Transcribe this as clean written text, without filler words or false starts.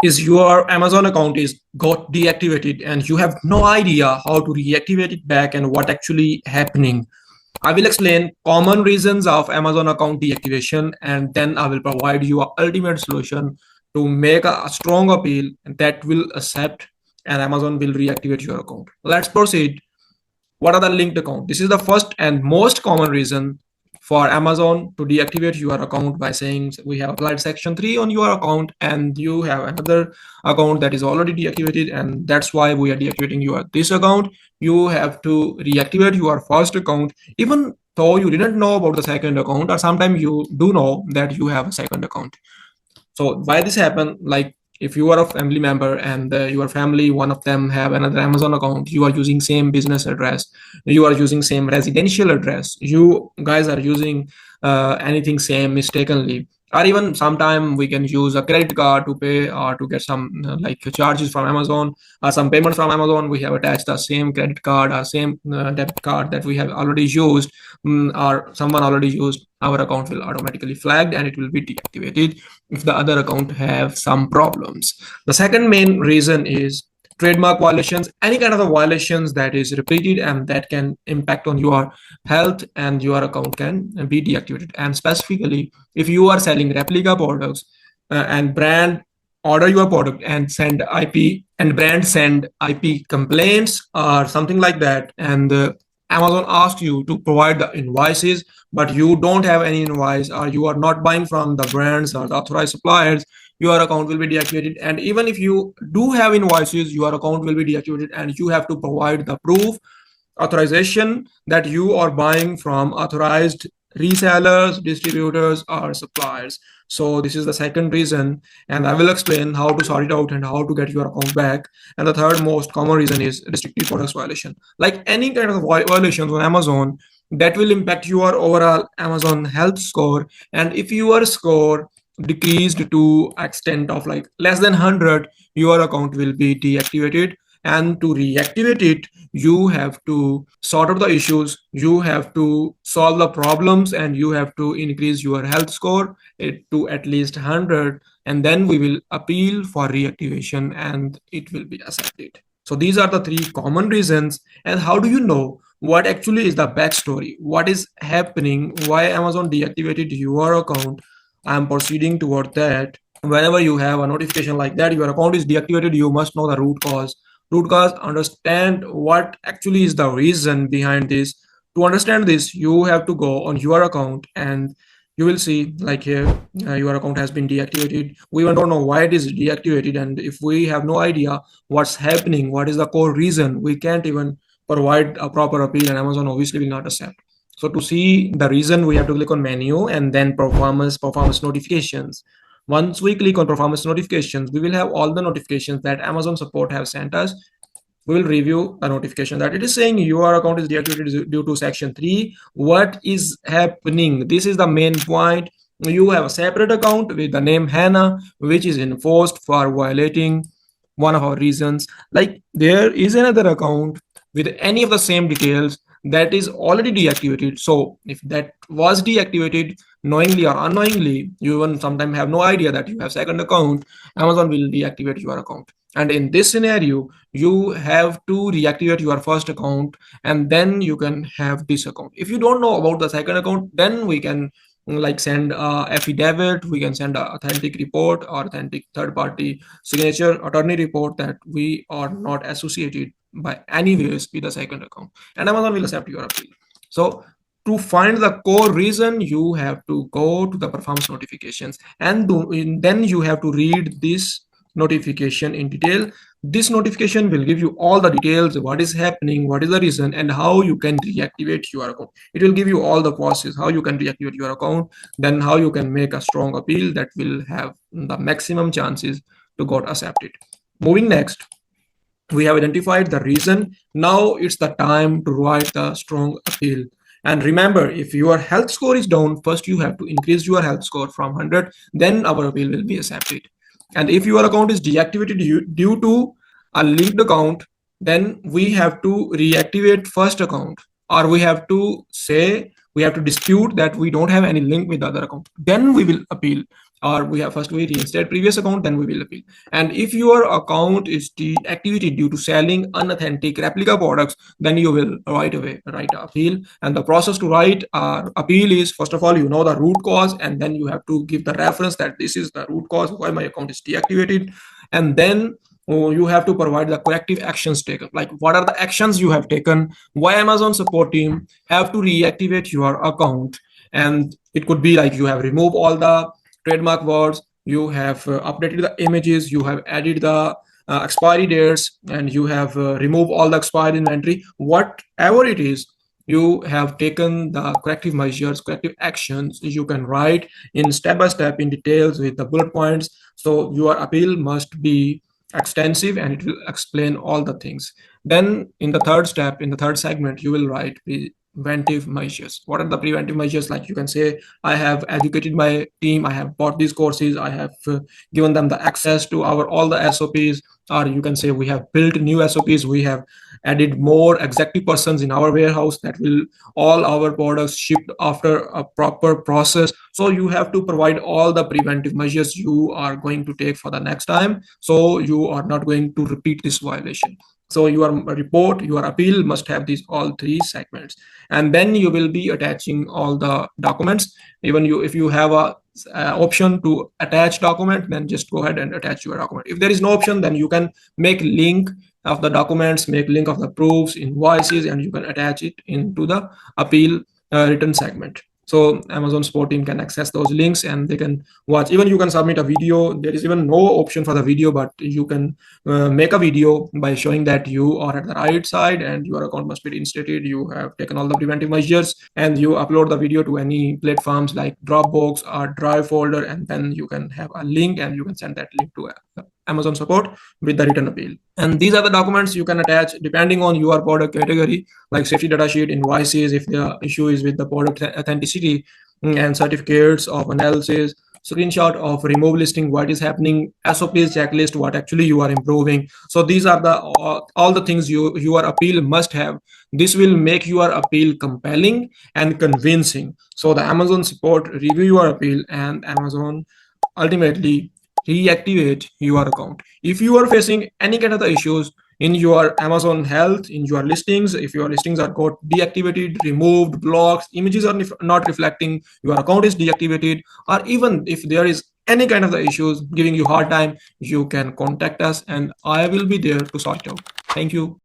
is your Amazon account is got deactivated and you have no idea how to reactivate it back and what actually happening. I will explain common reasons of Amazon account deactivation, and then I will provide you a ultimate solution to make a strong appeal that will accept and Amazon will reactivate your account. Let's proceed. What are the linked account? This is the first and most common reason for Amazon to deactivate your account by saying we have applied section 3 on your account and you have another account that is already deactivated, and that's why we are deactivating your this account. You have to reactivate your first account even though you didn't know about the second account, or sometimes you do know that you have a second account. So why this happen, like if you are a family member and your family, one of them have another Amazon account, you are using same business address, you are using same residential address, you guys are using anything same mistakenly, or even sometime we can use a credit card to pay or to get some like charges from Amazon or some payments from Amazon. We have attached the same credit card or same debit card that we have already used, or someone already used. Our account will automatically flagged and it will be deactivated if the other account have some problems. The second main reason is trademark violations, any kind of violations that is repeated and that can impact on your health, and your account can be deactivated. And specifically, if you are selling replica products and brand order your product and send IP and brand send IP complaints or something like that, and Amazon asks you to provide the invoices, but you don't have any invoice or you are not buying from the brands or the authorized suppliers, your account will be deactivated. And even if you do have invoices, your account will be deactivated and you have to provide the proof authorization that you are buying from authorized resellers, distributors, or suppliers. So this is the second reason, and I will explain how to sort it out and how to get your account back. And the third most common reason is restricted products violation. Like any kind of violations on Amazon that will impact your overall Amazon health score. And if your score decreased to extent of like less than 100, your account will be deactivated. And to reactivate it, you have to sort out the issues, you have to solve the problems, and you have to increase your health score to at least 100, and then we will appeal for reactivation and it will be accepted. So these are the three common reasons. And how do you know what actually is the backstory, what is happening, why Amazon deactivated your account? I'm proceeding toward that. Whenever you have a notification like that your account is deactivated, you must know the root cause, understand what actually is the reason behind this. To understand this, you have to go on your account and you will see like here your account has been deactivated. We even don't know why it is deactivated, and if we have no idea what's happening, what is the core reason, we can't even provide a proper appeal, and Amazon obviously will not accept. So to see the reason, we have to click on menu and then performance notifications. Once we click on performance notifications, we will have all the notifications that Amazon support have sent us. We will review a notification that it is saying your account is deactivated due to section 3. What is happening? This is the main point. You have a separate account with the name Hannah, which is enforced for violating one of our reasons. Like there is another account with any of the same details that is already deactivated. So if that was deactivated knowingly or unknowingly, you even sometimes have no idea that you have second account, Amazon will deactivate your account. And in this scenario, you have to reactivate your first account and then you can have this account. If you don't know about the second account, then we can like send a affidavit, we can send a authentic report or authentic third party signature attorney report that we are not associated by any ways with the second account, and Amazon will accept your appeal. So to find the core reason, you have to go to the performance notifications and then you have to read this notification in detail. This notification will give you all the details, what is happening, what is the reason, and how you can reactivate your account. It will give you all the process, how you can reactivate your account, then how you can make a strong appeal that will have the maximum chances to get accepted. Moving next, we have identified the reason. Now it's the time to write the strong appeal. And remember, if your health score is down, first you have to increase your health score from 100, then our appeal will be accepted. And if your account is deactivated due to a linked account, then we have to reactivate first account, or we have to say, we have to dispute that we don't have any link with the other account. Then we will appeal. or we reinstate previous account, then we will appeal. And if your account is deactivated due to selling unauthentic replica products, then you will right away write an appeal. And the process to write appeal is, first of all, you know the root cause, and then you have to give the reference that this is the root cause why my account is deactivated. And then you have to provide the corrective actions taken, like what are the actions you have taken, why Amazon support team have to reactivate your account. And it could be like you have removed all the trademark words, you have updated the images, you have added the expiry dates, and you have removed all the expired inventory. Whatever it is, you have taken the corrective measures, corrective actions. You can write in step by step in details with the bullet points. So your appeal must be extensive and it will explain all the things. Then in the third step, in the third segment, you will write preventive measures. What are the preventive measures? Like you can say, I have educated my team, I have bought these courses, I have given them the access to our all the SOPs. Or you can say, we have built new SOPs, we have added more executive persons in our warehouse that will all our products shipped after a proper process. So you have to provide all the preventive measures you are going to take for the next time, so you are not going to repeat this violation. So your report, your appeal must have these all three segments. And then you will be attaching all the documents. Even you, if you have a option to attach document, then just go ahead and attach your document. If there is no option, then you can make link of the documents, make link of the proofs, invoices, and you can attach it into the appeal written segment. So Amazon support team can access those links and they can watch. Even you can submit a video. There is even no option for the video, but you can make a video by showing that you are at the right side and your account must be reinstated. You have taken all the preventive measures, and you upload the video to any platforms like Dropbox or Drive folder, and then you can have a link and you can send that link to Amazon support with the written appeal. And these are the documents you can attach depending on your product category, like safety data sheet, invoices if the issue is with the product authenticity, and certificates of analysis, screenshot of remove listing, what is happening, SOPs checklist, what actually you are improving. So these are the all the things your appeal must have. This will make your appeal compelling and convincing. So the Amazon support review your appeal, and Amazon ultimately reactivate your account. If you are facing any kind of the issues in your Amazon health, in your listings, if your listings are got deactivated, removed, blocked, images are not reflecting, your account is deactivated, or even if there is any kind of the issues giving you hard time, you can contact us and I will be there to sort it out. Thank you.